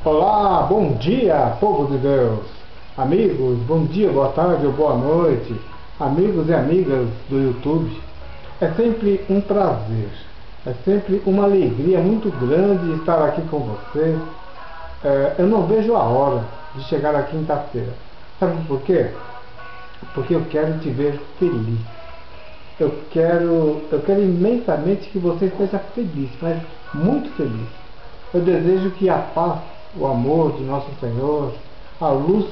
Olá, bom dia, povo de Deus, amigos, bom dia, boa tarde ou boa noite, amigos e amigas do YouTube. É sempre um prazer, é sempre uma alegria muito grande estar aqui com você. Eu não vejo a hora de chegar à quinta-feira. Sabe por quê? Porque eu quero te ver feliz. Eu quero imensamente que você esteja feliz, mas muito feliz. Eu desejo que a paz, o amor de nosso Senhor, a luz,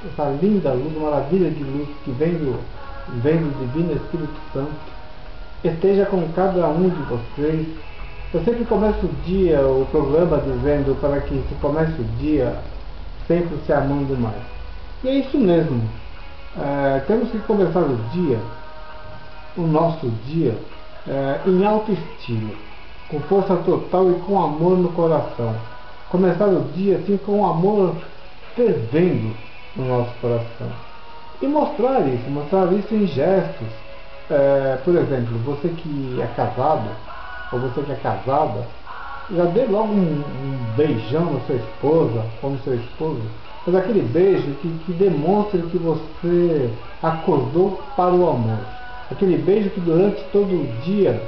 essa linda luz, maravilha de luz que vem do Divino Espírito Santo, esteja com cada um de vocês. Eu sempre começo o dia, o programa, dizendo para que se comece o dia sempre se amando mais. E é isso mesmo. Temos que começar o nosso dia, em autoestima, com força total e com amor no coração. Começar o dia assim com o amor fervendo no nosso coração. E mostrar isso em gestos. Por exemplo, você que é casado, ou você que é casada, já dê logo um beijão na sua esposa ou no seu esposo, mas aquele beijo que demonstre que você acordou para o amor. Aquele beijo que durante todo o dia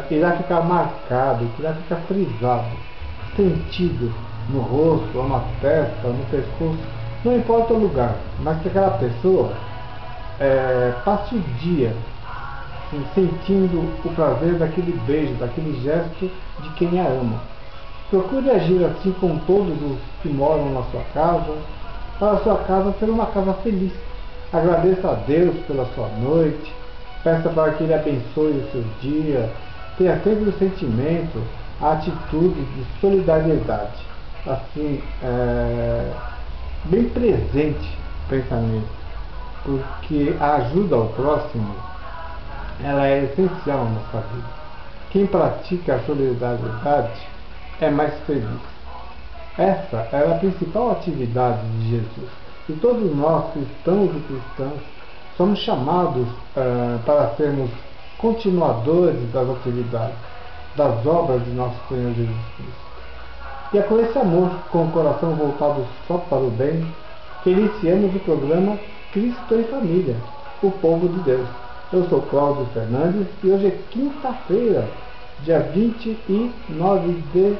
irá ficar marcado, que irá ficar frisado, sentido no rosto, ou na testa, no pescoço, não importa o lugar, mas que aquela pessoa passe o dia assim, sentindo o prazer daquele beijo, daquele gesto de quem a ama. Procure agir assim com todos os que moram na sua casa, para a sua casa ser uma casa feliz. Agradeça a Deus pela sua noite, peça para que Ele abençoe o seu dia, tenha sempre o sentimento, a atitude de solidariedade, assim, bem presente o pensamento, porque a ajuda ao próximo, ela é essencial na nossa vida. Quem pratica a solidariedade é mais feliz. Essa era a principal atividade de Jesus. E todos nós, cristãos e cristãs, somos chamados para sermos continuadores das atividades, das obras de nosso Senhor Jesus Cristo. E é com esse amor, com o coração voltado só para o bem, que iniciamos o programa Cristo em Família, o povo de Deus. Eu sou Cláudio Fernandes e hoje é quinta-feira, dia 29 de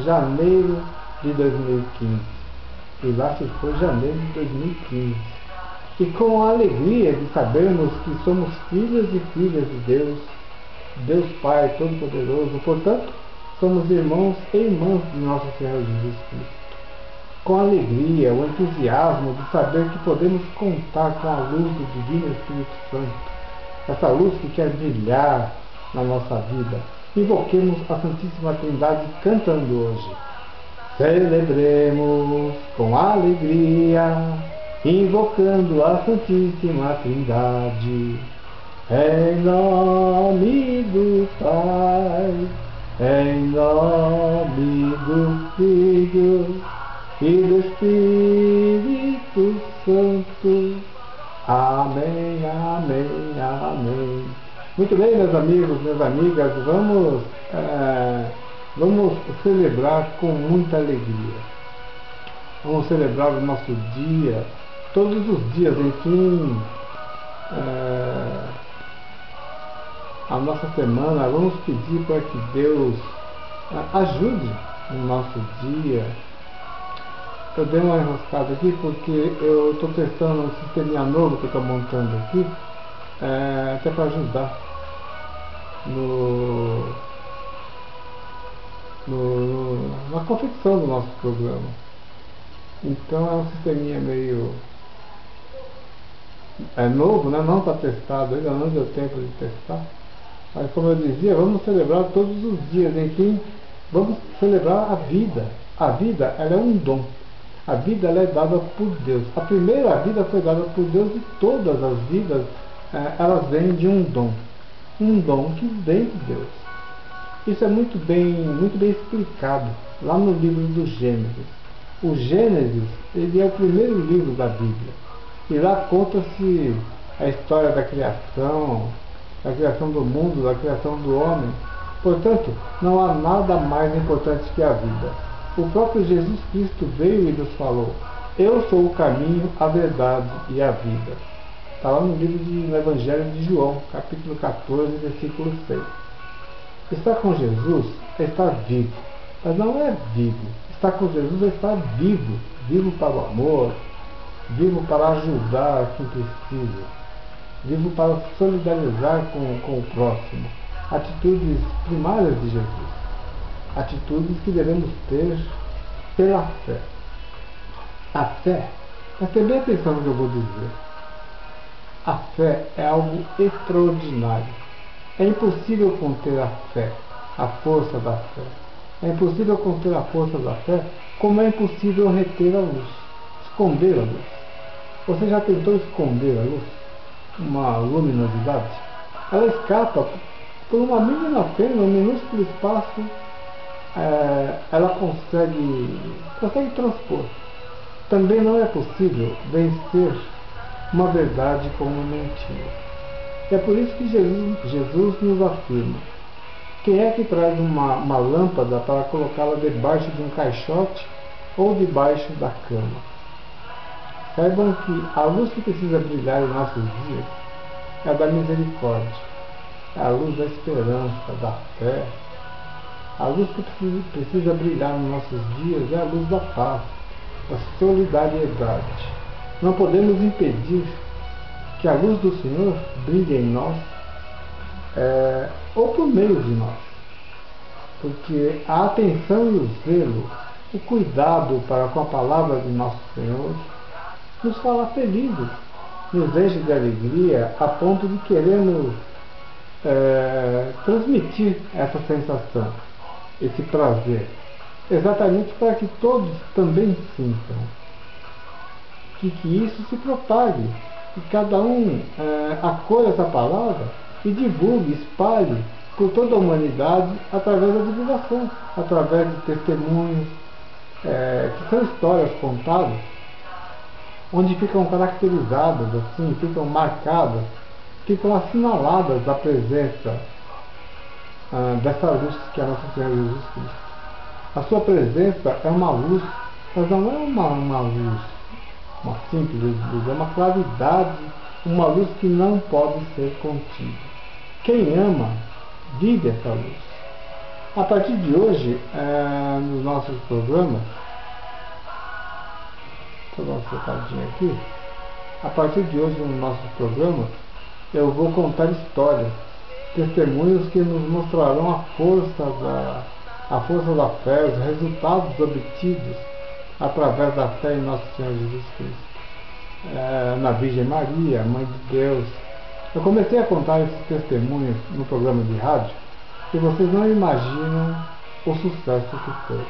janeiro de 2015. E lá se foi janeiro de 2015. E com a alegria de sabermos que somos filhos e filhas de Deus, Deus Pai Todo-Poderoso, portanto, somos irmãos e irmãs de nosso Senhor Jesus Cristo. Com a alegria, o entusiasmo de saber que podemos contar com a luz do Divino Espírito Santo, essa luz que quer brilhar na nossa vida. Invoquemos a Santíssima Trindade cantando hoje. Celebremos com alegria, invocando a Santíssima Trindade, em nome do Pai, em nome do Filho e do Espírito Santo. Amém, amém, amém. Muito bem, meus amigos, minhas amigas, vamos celebrar com muita alegria. Vamos celebrar o nosso dia, todos os dias, enfim, a nossa semana. Vamos pedir para que Deus ajude o nosso dia. Eu dei uma enroscada aqui porque eu estou testando um sisteminha novo que eu estou montando aqui, até para ajudar na confecção do nosso programa. Então é um sisteminha meio novo, né? Não está testado ainda, não deu tempo de testar. Mas como eu dizia, vamos celebrar todos os dias, enfim, vamos celebrar a vida. A vida, ela é um dom. A vida, ela é dada por Deus. A primeira vida foi dada por Deus e todas as vidas, elas vêm de um dom que vem de Deus. Isso é muito bem explicado lá no livro do Gênesis. O Gênesis, ele é o primeiro livro da Bíblia. E lá conta-se a história da criação do mundo, da criação do homem. Portanto, não há nada mais importante que a vida. O próprio Jesus Cristo veio e nos falou: eu sou o caminho, a verdade e a vida. Está lá no Evangelho de João, capítulo 14, versículo 6. Estar com Jesus é estar vivo, mas não é vivo. Estar com Jesus é estar vivo, vivo para o amor, vivo para ajudar quem precisa, vivo para solidarizar com o próximo. Atitudes primárias de Jesus, atitudes que devemos ter pela fé. A fé, preste bem atenção no que eu vou dizer, a fé é algo extraordinário. É impossível conter a fé, a força da fé. É impossível conter a força da fé, como é impossível reter a luz, esconder a luz. Você já tentou esconder a luz? Uma luminosidade? Ela escapa por uma mínima pena, um minúsculo espaço, ela consegue transpor. Também não é possível vencer uma verdade com uma mentira. É por isso que Jesus nos afirma: quem é que traz uma lâmpada para colocá-la debaixo de um caixote ou debaixo da cama? Saibam que a luz que precisa brilhar em nossos dias é a da misericórdia, é a luz da esperança, da fé. A luz que precisa brilhar nos nossos dias é a luz da paz, da solidariedade. Não podemos impedir que a luz do Senhor brilhe em nós, ou por meio de nós, porque a atenção e o zelo, o cuidado para com a palavra de nosso Senhor, nos fará felizes, nos enche de alegria, a ponto de queremos transmitir essa sensação, esse prazer, exatamente para que todos também sintam, que isso se propague, que cada um acolha essa palavra e divulgue, espalhe por toda a humanidade através da divulgação, através de testemunhos, que são histórias contadas, onde ficam caracterizadas, assim, ficam marcadas, ficam assinaladas da presença dessa luz que é nosso Senhor Jesus Cristo. A sua presença é uma luz, mas não é uma luz, uma simples luz, é uma claridade, uma luz que não pode ser contida. Quem ama, vive essa luz. A partir de hoje, nos nossos programas, vou dar uma secadinha aqui. A partir de hoje, nos nossos programas, eu vou contar histórias, testemunhos que nos mostrarão a força da fé, os resultados obtidos através da fé em nosso Senhor Jesus Cristo, na Virgem Maria, Mãe de Deus. Eu comecei a contar esses testemunhos no programa de rádio e vocês não imaginam o sucesso que foi.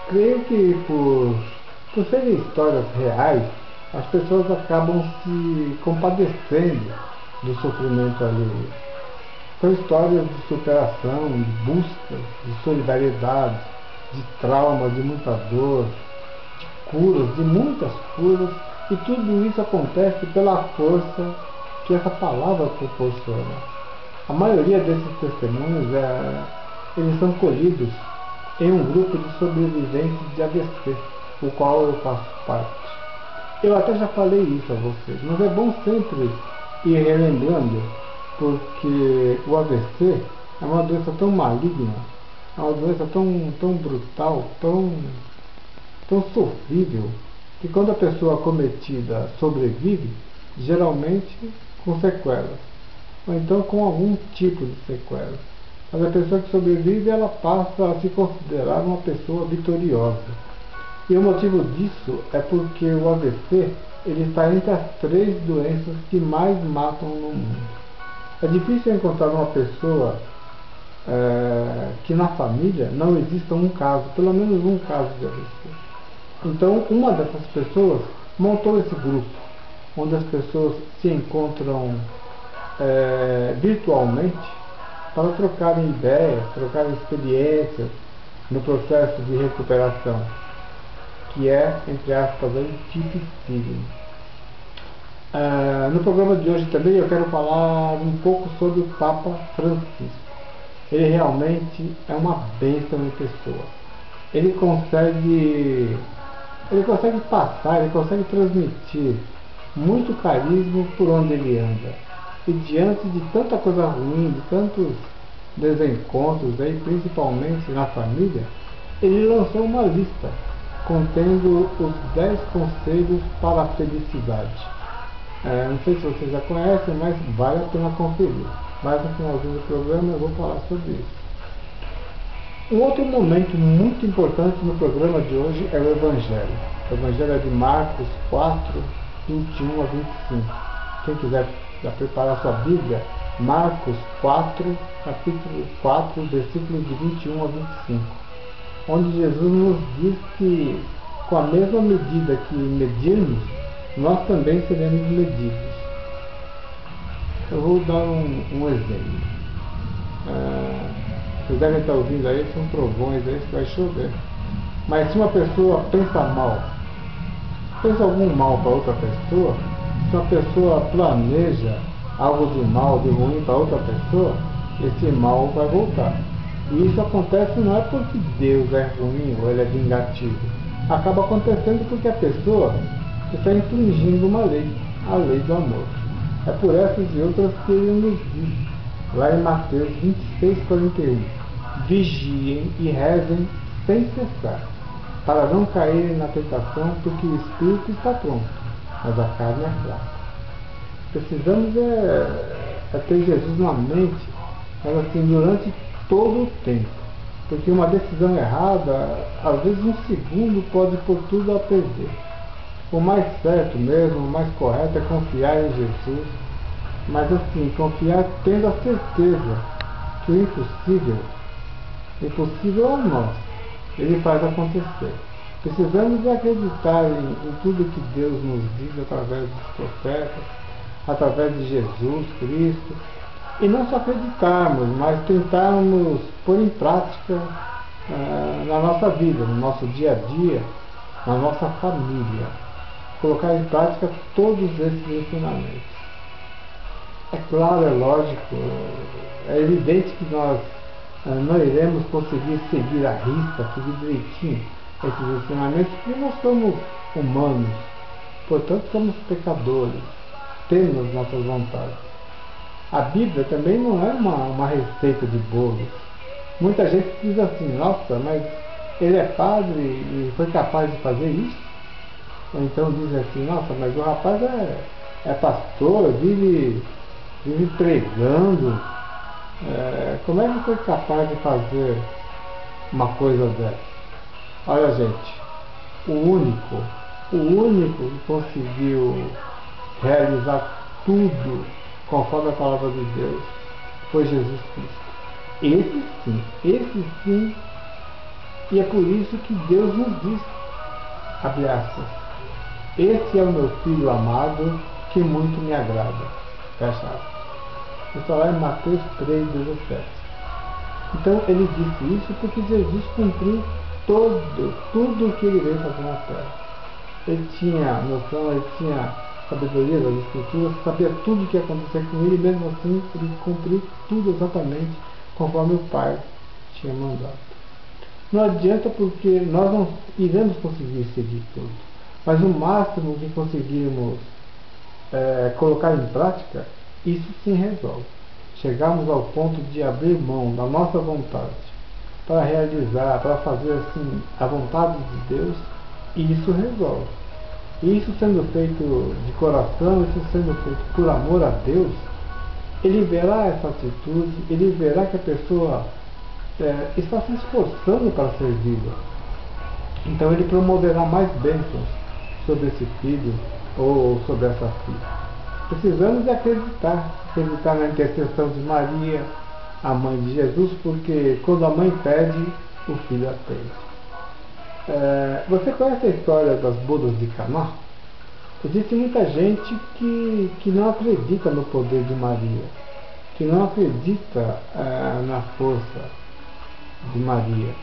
Creio que por serem histórias reais, as pessoas acabam se compadecendo do sofrimento alheio. São histórias de superação, de busca, de solidariedade, de trauma, de muita dor, de curas, de muitas curas, e tudo isso acontece pela força que essa palavra proporciona. A maioria desses testemunhos eles são colhidos em um grupo de sobreviventes de AVC, o qual eu faço parte. Eu até já falei isso a vocês, mas é bom sempre ir relembrando, porque o AVC é uma doença tão maligna, é uma doença tão brutal, tão sofrível, que quando a pessoa acometida sobrevive, geralmente com sequelas, ou então com algum tipo de sequela. Mas a pessoa que sobrevive, ela passa a se considerar uma pessoa vitoriosa. E o motivo disso é porque o AVC ele está entre as 3 doenças que mais matam no mundo. É difícil encontrar uma pessoa que na família não exista um caso, pelo menos um caso de AVC. Então, uma dessas pessoas montou esse grupo, onde as pessoas se encontram virtualmente para trocarem ideias, trocarem experiências no processo de recuperação, que é, entre aspas, dificílimo. No programa de hoje também eu quero falar um pouco sobre o Papa Francisco. Ele realmente é uma bênção em pessoa. ele consegue passar, ele consegue transmitir muito carisma por onde ele anda. E diante de tanta coisa ruim, de tantos desencontros aí, principalmente na família, ele lançou uma lista contendo os 10 conselhos para a felicidade. Não sei se vocês já conhecem, mas vale a pena conferir. Mas no finalzinho do programa eu vou falar sobre isso. Um outro momento muito importante no programa de hoje é o Evangelho. O Evangelho é de Marcos 4, 21 a 25. Quem quiser já preparar sua Bíblia, Marcos 4, capítulo 4, versículos de 21 a 25. Onde Jesus nos diz que com a mesma medida que medirmos, nós também seremos medidos. Eu vou dar um exemplo. Vocês devem estar ouvindo aí, são trovões aí que vai chover. Mas se uma pessoa pensa algum mal para outra pessoa, se uma pessoa planeja algo de mal, de ruim para outra pessoa, esse mal vai voltar. E isso acontece não é porque Deus é ruim ou ele é vingativo. Acaba acontecendo porque a pessoa está infringindo uma lei, a lei do amor. É por essas e outras que ele nos diz, lá em Mateus 26, 41, vigiem e rezem sem cessar, para não caírem na tentação, porque o espírito está pronto, mas a carne é fraca. Precisamos ter Jesus na mente, mas assim, durante todo o tempo, porque uma decisão errada, às vezes um segundo pode pôr tudo a perder. O mais certo mesmo, o mais correto é confiar em Jesus, mas assim, confiar tendo a certeza que o impossível é nós, ele faz acontecer. Precisamos acreditar em tudo que Deus nos diz através dos profetas, através de Jesus Cristo, e não só acreditarmos, mas tentarmos pôr em prática na nossa vida, no nosso dia a dia, na nossa família, colocar em prática todos esses ensinamentos. É claro, é lógico, é evidente que nós não iremos conseguir seguir a risca, seguir direitinho esses ensinamentos, porque nós somos humanos, portanto somos pecadores, temos nossas vontades. A Bíblia também não é uma receita de bolo. Muita gente diz assim, nossa, mas ele é padre e foi capaz de fazer isso? Ou então diz assim, nossa, mas o rapaz é pastor, vive pregando, como é que foi capaz de fazer uma coisa dessa? Olha, gente, o único que conseguiu realizar tudo conforme a palavra de Deus foi Jesus Cristo. Esse sim, e é por isso que Deus nos diz, abre aspas, esse é o meu filho amado, que muito me agrada, fecha aspas. Isso está lá em Mateus 3,17. Então ele disse isso porque Jesus cumpriu tudo o que ele veio fazer na terra. Ele tinha noção, ele tinha sabedoria das escrituras, sabia tudo o que ia acontecer com ele, e mesmo assim ele cumpriu tudo exatamente conforme o Pai tinha mandado. Não adianta, porque nós não iremos conseguir seguir tudo, mas o máximo que conseguirmos colocar em prática, isso sim resolve. Chegarmos ao ponto de abrir mão da nossa vontade para realizar, para fazer assim a vontade de Deus, e isso resolve. E isso sendo feito de coração, isso sendo feito por amor a Deus, ele verá essa atitude, ele verá que a pessoa está se esforçando para servi-lo. Então ele promoverá mais bênçãos sobre esse filho ou sobre essa filha. Precisamos acreditar na intercessão de Maria, a mãe de Jesus, porque quando a mãe pede, o filho atende. Você conhece a história das bodas de Caná? Existe muita gente que não acredita no poder de Maria, que não acredita na força de Maria,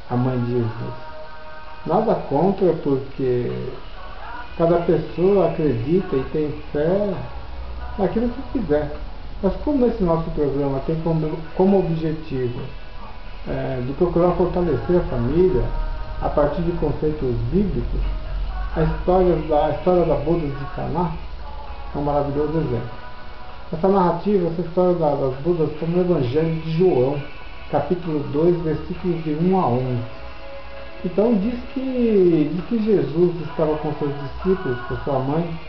a mãe de Jesus. Nada contra, porque cada pessoa acredita e tem fé naquilo que quiser. Mas como esse nosso programa tem como objetivo de procurar fortalecer a família a partir de conceitos bíblicos, a história da boda de Caná é um maravilhoso exemplo. Essa narrativa, essa história das bodas está no Evangelho de João, capítulo 2, versículos de 1 a 11. Então diz que Jesus estava com seus discípulos, com sua mãe,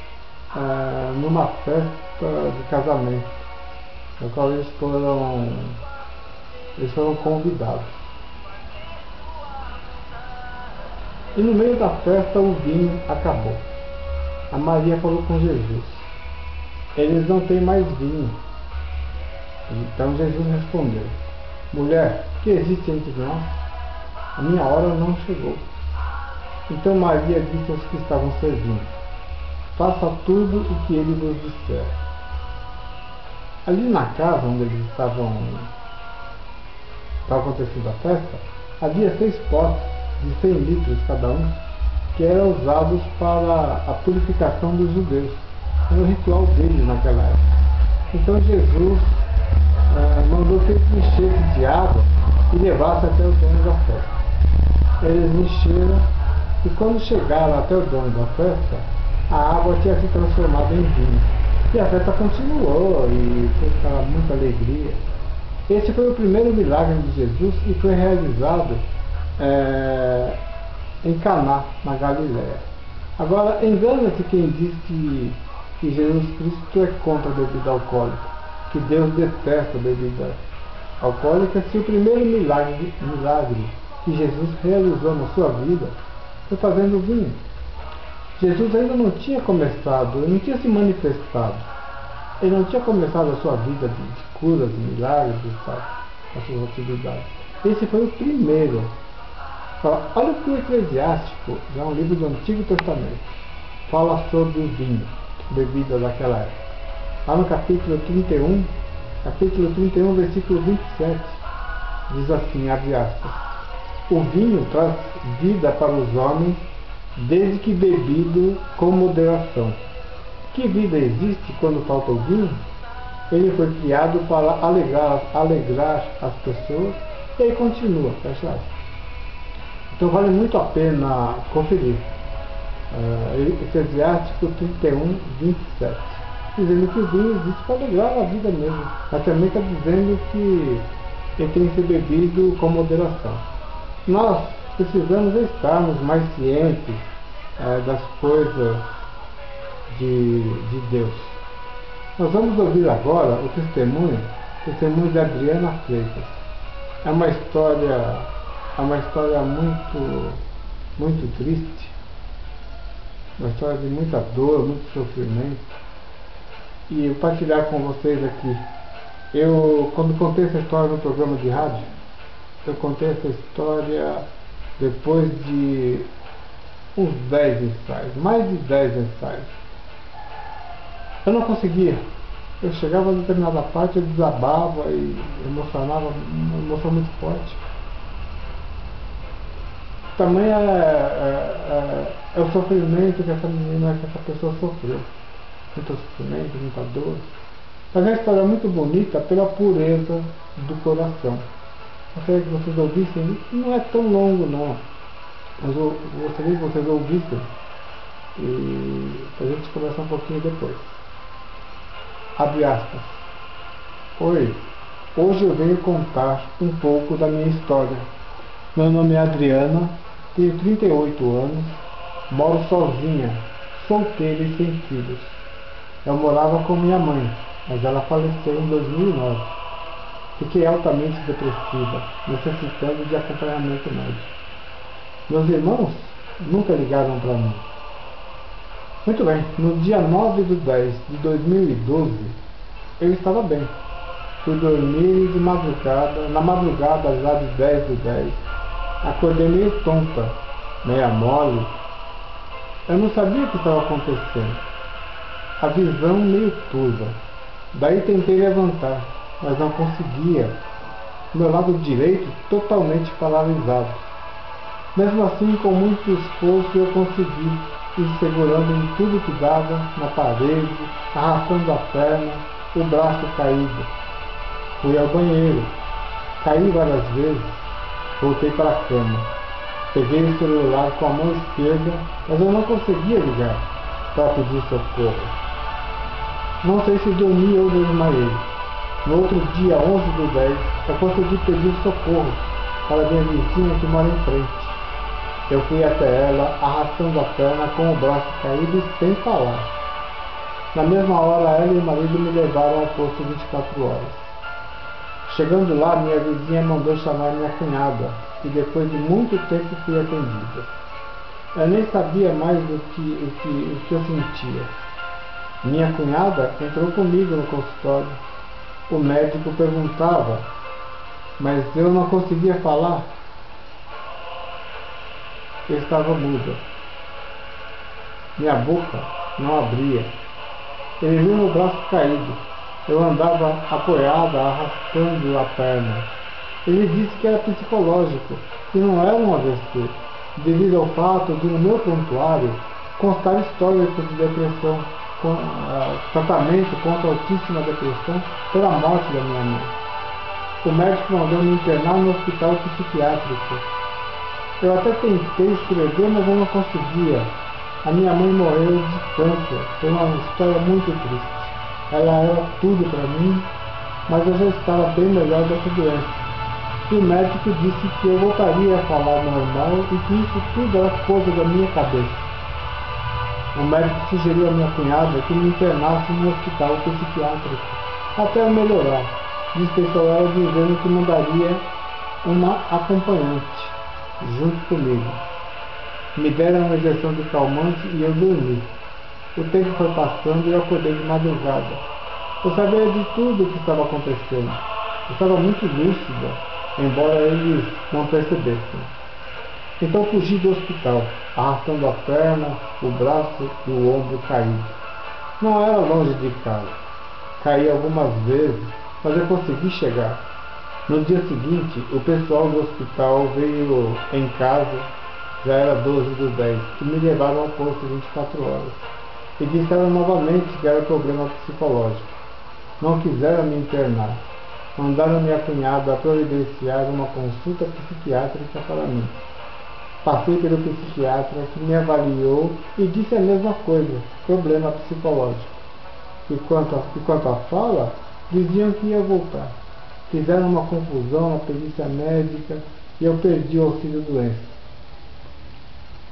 numa festa de casamento, na qual eles foram convidados. E no meio da festa o vinho acabou. A Maria falou com Jesus: eles não têm mais vinho. Então Jesus respondeu: mulher, que existe entre nós? A minha hora não chegou. Então Maria disse aos que estavam servindo: faça tudo o que ele vos disser. Ali na casa onde eles estava acontecendo a festa, havia 6 potes de 100 litros cada um, que eram usados para a purificação dos judeus. Era o ritual deles naquela época. Então Jesus mandou que eles enchessem de água e levassem até o dono da festa. Eles encheram, e quando chegaram até o dono da festa, a água tinha se transformado em vinho. E a festa continuou, e foi muita alegria. Esse foi o primeiro milagre de Jesus e foi realizado em Caná, na Galiléia. Agora, engana-se quem diz que Jesus Cristo é contra a bebida alcoólica, que Deus detesta a bebida alcoólica, se o primeiro milagre que Jesus realizou na sua vida foi fazendo vinho. Jesus ainda não tinha começado, ele não tinha se manifestado, ele não tinha começado a sua vida de curas, de milagres e tal, as suas atividades. Esse foi o primeiro. Olha o que o Eclesiástico, já um livro do Antigo Testamento, fala sobre o vinho, bebida daquela época. Lá no capítulo 31, versículo 27, diz assim, abre aspas: o vinho traz vida para os homens, desde que bebido com moderação. Que vida existe quando falta o vinho? Ele foi criado para alegrar as pessoas. E aí continua, fecha aspas. Então vale muito a pena conferir. Eclesiástico 31, 27. Dizendo que o vinho existe para alegrar a vida mesmo. Mas também está dizendo que ele tem que ser bebido com moderação. Nós precisamos estarmos mais cientes das coisas de Deus. Nós vamos ouvir agora o testemunho de Adriana Freitas. É uma história muito triste, uma história de muita dor, muito sofrimento. E eu partilhar com vocês aqui. Eu, quando contei essa história no programa de rádio, eu contei essa história depois de uns 10 ensaios, mais de 10 ensaios. Eu não conseguia. Eu chegava a determinada parte, eu desabava e emocionava, uma emoção muito forte. Também é o sofrimento que essa menina, que essa pessoa sofreu. Muito sofrimento, muita dor. Mas é uma história muito bonita pela pureza do coração. Gostaria que vocês ouvissem, não é tão longo não, mas eu gostaria que vocês ouvissem e a gente conversar um pouquinho depois. Abre aspas. Oi, hoje eu venho contar um pouco da minha história. Meu nome é Adriana, tenho 38 anos, moro sozinha, solteira e sem filhos. Eu morava com minha mãe, mas ela faleceu em 2009. Fiquei altamente depressiva, necessitando de acompanhamento médico. Meus irmãos nunca ligaram para mim. Muito bem, no dia 9 de 10 de 2012, eu estava bem. Fui dormir de madrugada, na madrugada já de 10 de 10. Acordei meio tonta, meia mole. Eu não sabia o que estava acontecendo. A visão meio turva. Daí tentei levantar, mas não conseguia. Meu lado direito totalmente paralisado. Mesmo assim, com muito esforço, eu consegui ir segurando em tudo que dava, na parede, arrastando a perna, o braço caído. Fui ao banheiro. Caí várias vezes, Voltei para a cama. Peguei o celular com a mão esquerda, mas eu não conseguia ligar para pedir socorro. Não sei se dormi ou desmaiei. No outro dia, 11/10, eu consegui pedir socorro para minha vizinha que mora em frente. Eu fui até ela, arrastando a perna com o braço caído e sem falar. Na mesma hora, ela e o marido me levaram ao posto 24 horas. Chegando lá, minha vizinha mandou chamar minha cunhada, e depois de muito tempo fui atendida. Eu nem sabia mais o que eu sentia. Minha cunhada entrou comigo no consultório. O médico perguntava, mas eu não conseguia falar. Eu estava muda. Minha boca não abria. Ele viu meu braço caído. Eu andava apoiada, arrastando a perna. Ele disse que era psicológico, que não era um AVC, devido ao fato de no meu prontuário constar histórico de depressão, tratamento contra a altíssima depressão pela morte da minha mãe. O médico mandou me internar no hospital psiquiátrico. Eu até tentei escrever, mas eu não conseguia. A minha mãe morreu de câncer. Foi uma história muito triste. Ela era tudo para mim, mas eu já estava bem melhor dessa doença. E o médico disse que eu voltaria a falar normal e que isso tudo era coisa da minha cabeça. O médico sugeriu à minha cunhada que me internasse no hospital psiquiátrico até eu melhorar. Dispensou ela dizendo que mandaria uma acompanhante junto comigo. Me deram uma injeção de calmante e eu dormi. O tempo foi passando e eu acordei de madrugada. Eu sabia de tudo o que estava acontecendo. Eu estava muito lúcida, embora eles não percebessem. Então fugi do hospital, arrastando a perna, o braço e o ombro caído. Não era longe de casa. Caí algumas vezes, mas eu consegui chegar. No dia seguinte, o pessoal do hospital veio em casa, já era 12/10, e me levaram ao posto 24 horas. E disseram novamente que era problema psicológico. Não quiseram me internar. Mandaram minha cunhada a providenciar uma consulta psiquiátrica para mim. Passei pelo psiquiatra que me avaliou e disse a mesma coisa, problema psicológico. E quanto à fala, diziam que ia voltar. Fizeram uma confusão na perícia médica e eu perdi o auxílio-doença.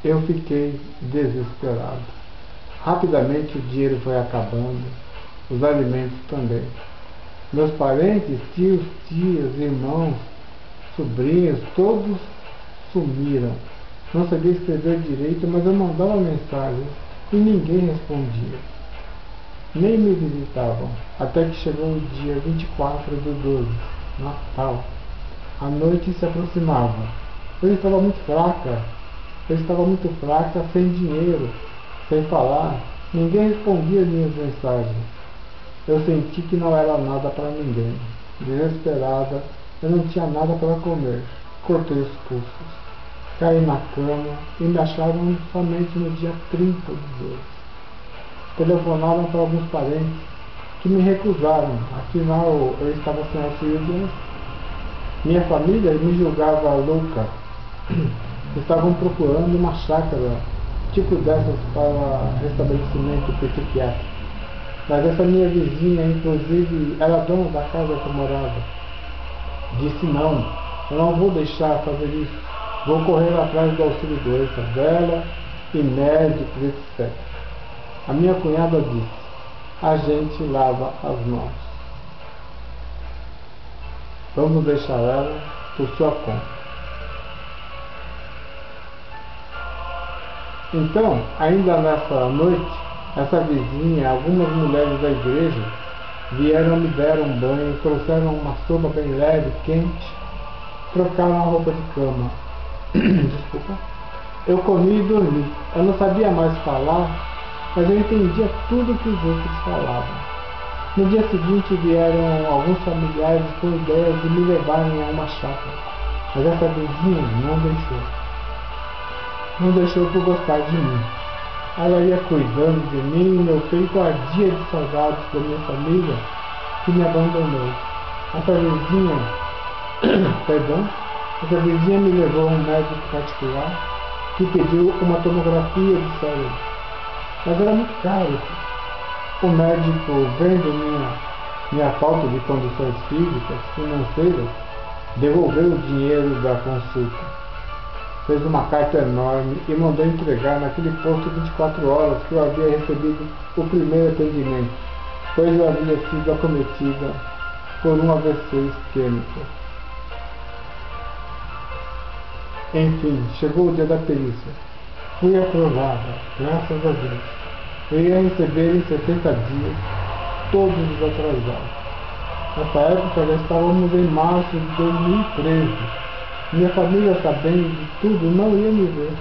Eu fiquei desesperado. Rapidamente o dinheiro foi acabando, os alimentos também. Meus parentes, tios, tias, irmãos, sobrinhos, todos sumiram. Não sabia escrever direito, mas eu mandava mensagens e ninguém respondia. Nem me visitavam, até que chegou o dia 24/12, Natal. A noite se aproximava. Eu estava muito fraca, sem dinheiro, sem falar. Ninguém respondia minhas mensagens. Eu senti que não era nada para ninguém. Desesperada, eu não tinha nada para comer. Cortei os pulsos. Caí na cama e me acharam somente no dia 30/12. Telefonaram para alguns parentes que me recusaram, afinal eu estava sem auxílio. Minha família me julgava louca. Estavam procurando uma chácara, tipo dessas para restabelecimento psiquiátrico. Mas essa minha vizinha, inclusive, era dona da casa que eu morava. Disse não, eu não vou deixar fazer isso. Vou correr atrás do auxílio-doença dela e médicos, etc. A minha cunhada disse, a gente lava as mãos. Vamos deixar ela por sua conta. Então, ainda nessa noite, essa vizinha, algumas mulheres da igreja, vieram me deram um banho, trouxeram uma sopa bem leve, quente, trocaram a roupa de cama. Desculpa. Eu comi e dormi. Eu não sabia mais falar, mas eu entendia tudo que os outros falavam. No dia seguinte vieram alguns familiares com a ideia de me levarem a uma chácara, mas essa vizinha não deixou. Não deixou por gostar de mim. Ela ia cuidando de mim e meu peito ardia de saudades da minha família que me abandonou. Essa vizinha, perdão, Essa vizinha me levou a um médico particular que pediu uma tomografia de cérebro, mas era muito caro. O médico, vendo minha falta de condições físicas, financeiras, devolveu o dinheiro da consulta. Fez uma carta enorme e mandou entregar naquele posto 24 horas que eu havia recebido o primeiro atendimento, pois eu havia sido acometida por um AVC isquêmico. Enfim, chegou o dia da perícia. Fui aprovada, graças a Deus. Eu ia receber em 70 dias todos os atrasados. Nessa época já estávamos em março de 2013. Minha família, sabendo de tudo, não ia me ver.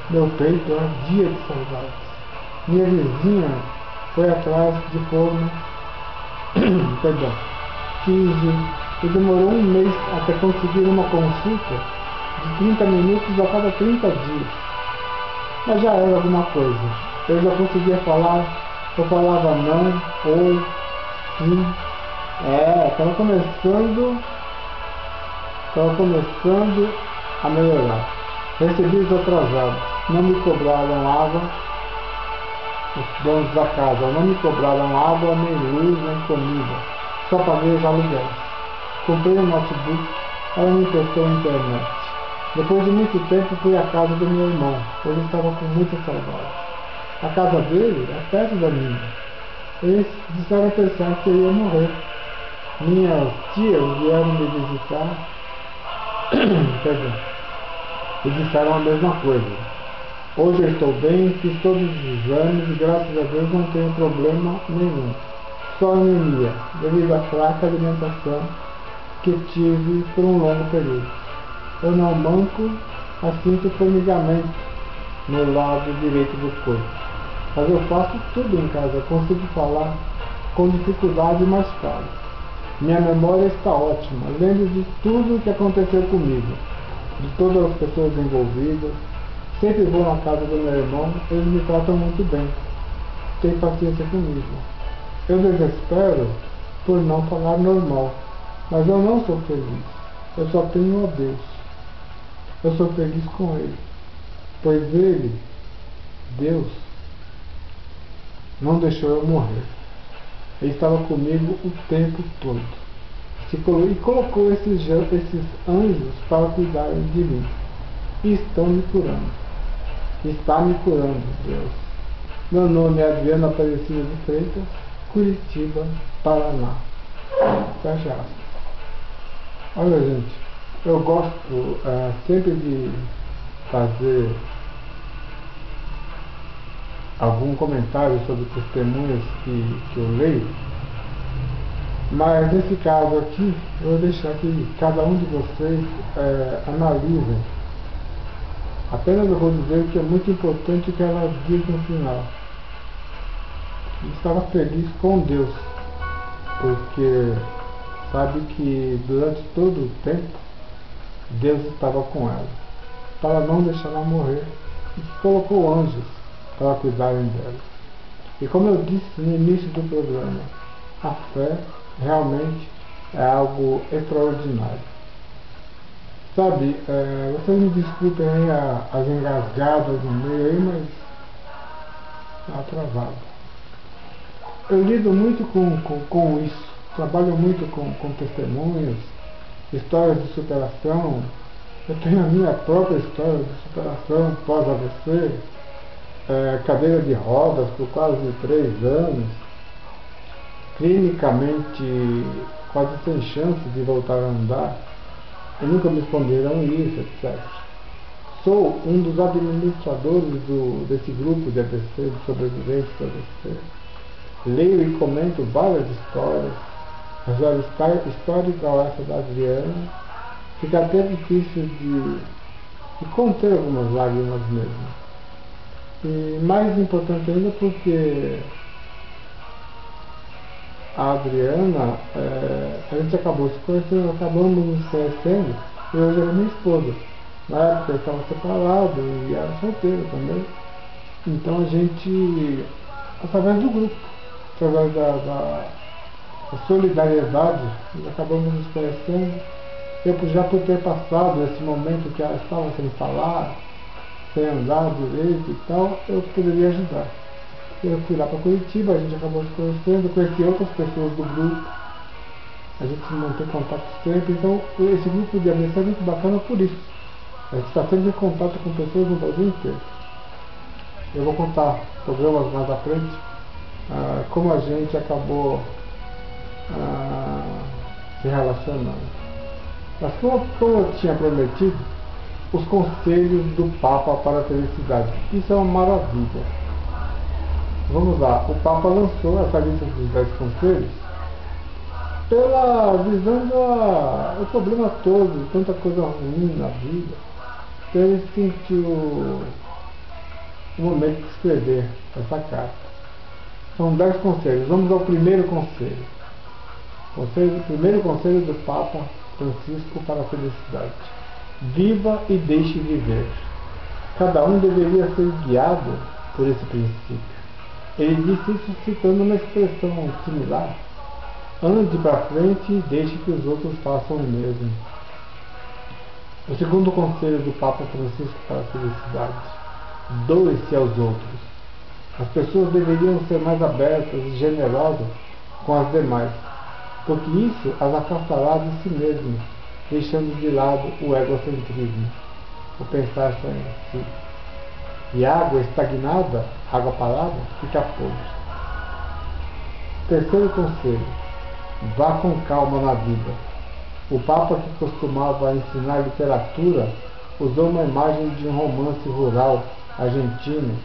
Meu peito ardia de saudades. Minha vizinha foi atrás de forma perdão, e demorou um mês até conseguir uma consulta de 30 minutos a cada 30 dias. Mas já era alguma coisa. Eu já conseguia falar, eu falava não, ou, sim. Estava começando a melhorar. Recebi os atrasados, não me cobraram água, os donos da casa não me cobraram água, nem luz, nem comida, só paguei os aluguéis. Comprei um notebook, ela me emprestou a internet. Depois de muito tempo fui à casa do meu irmão, pois estava com muita saudade. A casa dele é perto da minha. Eles disseram pensar que eu ia morrer. Minhas tias vieram me visitar e disseram a mesma coisa. Hoje eu estou bem, fiz todos os exames e graças a Deus não tenho problema nenhum. Só anemia, devido à fraca alimentação que tive por um longo período. Eu não manco, sinto formigamento no lado direito do corpo. Mas eu faço tudo em casa, consigo falar com dificuldade, mas falo. Minha memória está ótima, lembro de tudo o que aconteceu comigo, de todas as pessoas envolvidas. Sempre vou na casa do meu irmão, eles me tratam muito bem, têm paciência comigo. Eu desespero por não falar normal, mas eu não sou feliz, eu só tenho a Deus. Eu sou feliz com Ele, pois Ele, Deus, não deixou eu morrer. Ele estava comigo o tempo todo. E colocou esses anjos para cuidarem de mim. E estão me curando. Está me curando, Deus. Meu nome é Adriano Aparecido de Freitas, Curitiba, Paraná. Fecha aspas. Olha, gente, eu gosto sempre de fazer algum comentário sobre testemunhos que eu leio, mas nesse caso aqui eu vou deixar que cada um de vocês analisem. Apenas eu vou dizer que é muito importante que ela diga no final. Eu estava feliz com Deus, porque sabe que durante todo o tempo Deus estava com ela, para não deixar ela morrer, e colocou anjos para cuidarem dela. E como eu disse no início do programa, a fé realmente é algo extraordinário. Sabe, vocês me desculpem aí as engasgadas no meio aí, mas está travado. Eu lido muito com isso, trabalho muito com testemunhos, histórias de superação. Eu tenho a minha própria história de superação pós-AVC, cadeira de rodas por quase 3 anos, clinicamente quase sem chance de voltar a andar, e nunca me responderam isso, etc. Sou um dos administradores desse grupo de AVC, de sobreviventes de AVC. Leio e comento várias histórias, mas a história igual essa da Adriana, fica até difícil de conter algumas lágrimas mesmo. E mais importante ainda porque a Adriana, a gente acabou se conhecendo, acabamos nos conhecendo, e hoje ela é minha esposa. Na época eu estava separado e era solteiro também. Então a gente, através do grupo, através da solidariedade, acabamos nos conhecendo Eu já por ter passado esse momento que ela estava sem falar, sem andar direito e tal, eu poderia ajudar. Eu fui lá para Curitiba, a gente acabou se conhecendo, conheci outras pessoas do grupo, a gente mantém contato sempre, então esse grupo de amigos é muito bacana por isso. A gente está sempre em contato com pessoas do Brasil inteiro. Eu vou contar programas mais à frente, como a gente acabou se relacionando. Mas como eu tinha prometido, os conselhos do Papa para a felicidade. Isso é uma maravilha. Vamos lá, o Papa lançou essa lista dos 10 conselhos pela visão do problema todo, tanta coisa ruim na vida. Então ele sentiu o momento de escrever essa carta. São 10 conselhos. Vamos ao primeiro conselho. Primeiro conselho do Papa Francisco para a felicidade. Viva e deixe viver. Cada um deveria ser guiado por esse princípio. Ele disse isso citando uma expressão similar. Ande para frente e deixe que os outros façam o mesmo. O segundo conselho do Papa Francisco para a felicidade. Doe-se aos outros. As pessoas deveriam ser mais abertas e generosas com as demais, porque isso as afastará de si mesmas, deixando de lado o egocentrismo, o pensar só em si. E água estagnada, água parada, fica podre. Terceiro conselho. Vá com calma na vida. O Papa, que costumava ensinar literatura, usou uma imagem de um romance rural argentino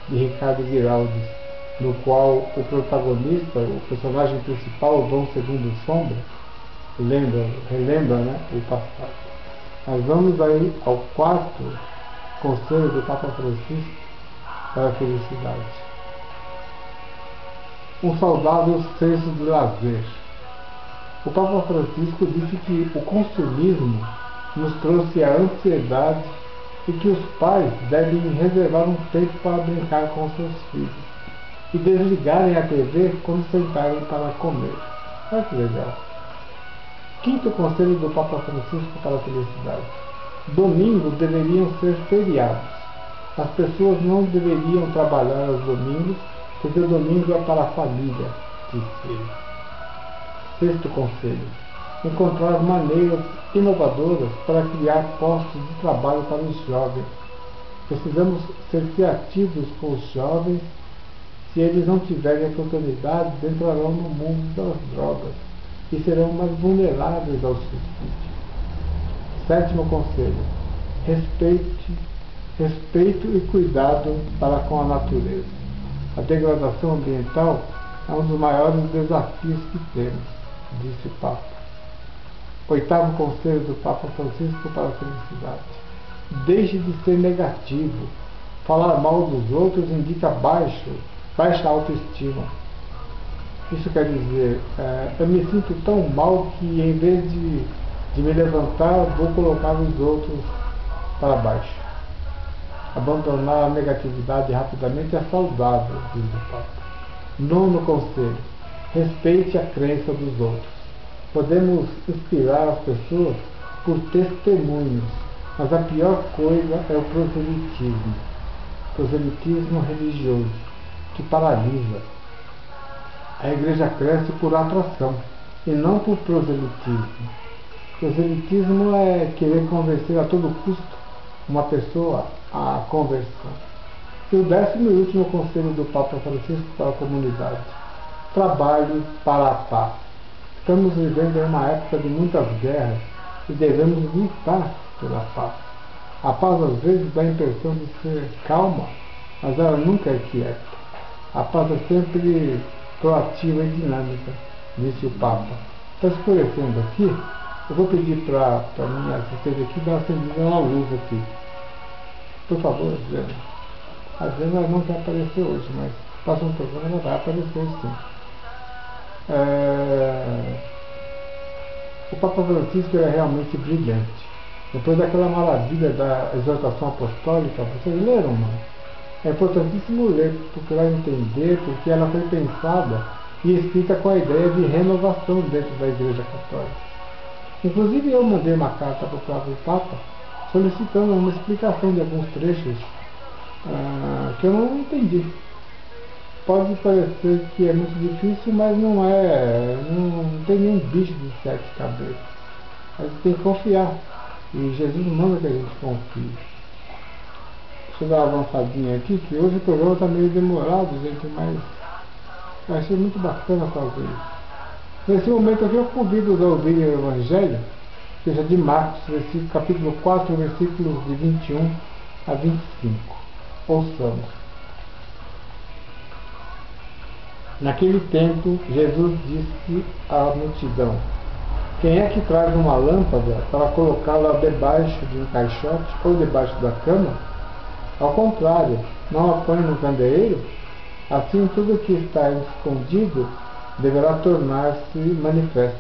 de Ricardo Guiraldi, no qual o protagonista, o personagem principal, Dom Segundo Sombra, relembra, né, o passado. Mas vamos aí ao quarto conselho do Papa Francisco para a felicidade. Um saudável senso de lazer. O Papa Francisco disse que o consumismo nos trouxe a ansiedade e que os pais devem reservar um tempo para brincar com seus filhos e desligarem a TV quando sentarem para comer. Olha que legal. Quinto conselho do Papa Francisco para a felicidade. Domingos deveriam ser feriados. As pessoas não deveriam trabalhar aos domingos, porque o domingo é para a família, disse ele. Sexto conselho. Encontrar maneiras inovadoras para criar postos de trabalho para os jovens. Precisamos ser criativos com os jovens. Se eles não tiverem oportunidades, entrarão no mundo das drogas e serão mais vulneráveis ao suicídio. Sétimo conselho. Respeito e cuidado para com a natureza. A degradação ambiental é um dos maiores desafios que temos, disse o Papa. Oitavo conselho do Papa Francisco para a felicidade. Deixe de ser negativo. Falar mal dos outros indica baixa autoestima. Isso quer dizer, eu me sinto tão mal que em vez de me levantar, vou colocar os outros para baixo. Abandonar a negatividade rapidamente é saudável, diz o Papa. Nono conselho. Respeite a crença dos outros. Podemos inspirar as pessoas por testemunhos, mas a pior coisa é o proselitismo religioso, que paralisa. A igreja cresce por atração e não por proselitismo. Proselitismo é querer convencer a todo custo uma pessoa à conversão. E o 10º e último conselho do Papa Francisco para a comunidade. Trabalhe para a paz. Estamos vivendo em uma época de muitas guerras e devemos lutar pela paz. A paz às vezes dá a impressão de ser calma, mas ela nunca é quieta. A paz é sempre proativa e dinâmica, disse o Papa. Está escurecendo aqui? Eu vou pedir para a minha assistente aqui dar acendida uma luz aqui. Por favor, Adriana. A Adriana não vai aparecer hoje, mas próximo programa ela vai aparecer sim. O Papa Francisco é realmente brilhante. Depois daquela maravilha da exortação apostólica, vocês leram, não? É importantíssimo ler, procurar entender, porque ela foi pensada e escrita com a ideia de renovação dentro da Igreja Católica. Inclusive eu mandei uma carta para o próprio Papa solicitando uma explicação de alguns trechos que eu não entendi. Pode parecer que é muito difícil, mas não é. Não tem nenhum bicho de 7 cabeças. A gente tem que confiar. E Jesus manda que a gente confie. Deixa eu dar uma avançadinha aqui, que hoje o programa está meio demorado, gente, mas eu achei muito bacana fazer isso. Nesse momento aqui eu convido a ouvir o Evangelho, seja de Marcos, capítulo 4, versículos de 21 a 25. Ouçamos. Naquele tempo, Jesus disse à multidão: quem é que traz uma lâmpada para colocá-la debaixo de um caixote ou debaixo da cama? Ao contrário, não a põe no candeeiro? Assim tudo que está escondido deverá tornar-se manifesto,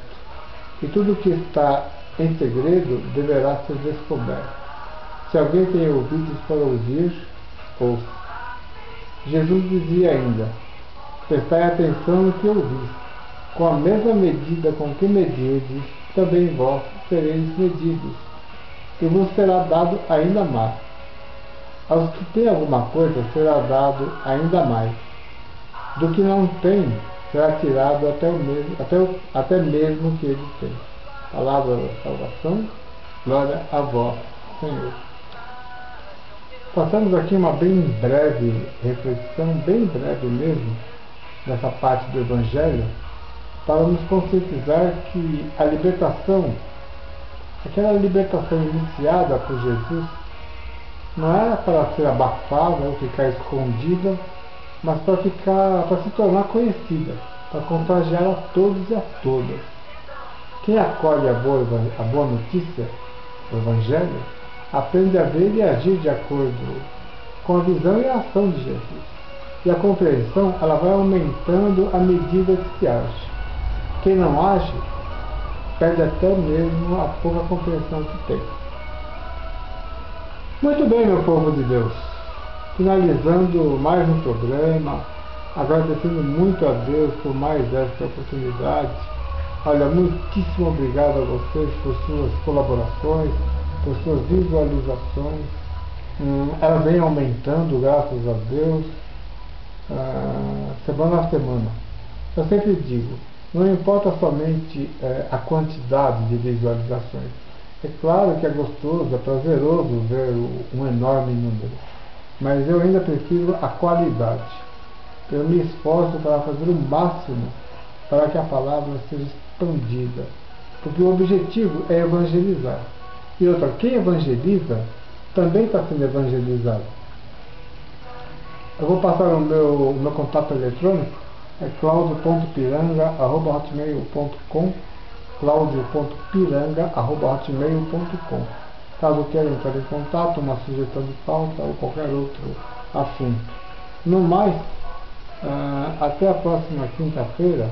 e tudo que está em segredo deverá ser descoberto. Se alguém tem ouvidos para ouvir, ouça. Jesus dizia ainda: prestai atenção no que ouvis. Com a mesma medida com que medirdes, também vós sereis medidos, e vos será dado ainda mais. Aos que têm alguma coisa será dado ainda mais. Do que não tem, será tirado até mesmo o que ele tem. Palavra da salvação, glória a vós, Senhor. Passamos aqui uma bem breve reflexão, bem breve mesmo, nessa parte do Evangelho, para nos conscientizar que a libertação, aquela libertação iniciada por Jesus, não era para ser abafada ou ficar escondida, mas para se tornar conhecida, para contagiar a todos e a todas. Quem acolhe a boa notícia do Evangelho, aprende a ver e agir de acordo com a visão e a ação de Jesus. E a compreensão, ela vai aumentando à medida que se age. Quem não age, perde até mesmo a pouca compreensão que tem. Muito bem, meu povo de Deus. Finalizando mais um programa, agradecendo muito a Deus por mais esta oportunidade. Olha, muitíssimo obrigado a vocês por suas colaborações, por suas visualizações. Ela vem aumentando, graças a Deus, semana a semana. Eu sempre digo, não importa somente a quantidade de visualizações. É claro que é gostoso, é prazeroso ver um enorme número, mas eu ainda prefiro a qualidade. Eu me esforço para fazer o máximo para que a palavra seja expandida, porque o objetivo é evangelizar. E outra, quem evangeliza também está sendo evangelizado. Eu vou passar o meu contato eletrônico, é claudio.piranga@hotmail.com, claudio.piranga@hotmail.com. Caso queira entrar em contato, uma sugestão de pauta ou qualquer outro assunto. No mais, até a próxima quinta-feira,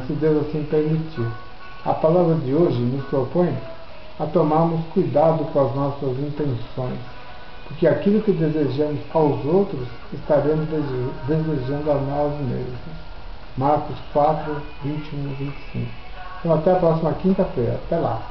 se Deus assim permitir. A palavra de hoje nos propõe a tomarmos cuidado com as nossas intenções, porque aquilo que desejamos aos outros, estaremos desejando a nós mesmos. Marcos 4, 21 e 25. Então até a próxima quinta-feira. Até lá.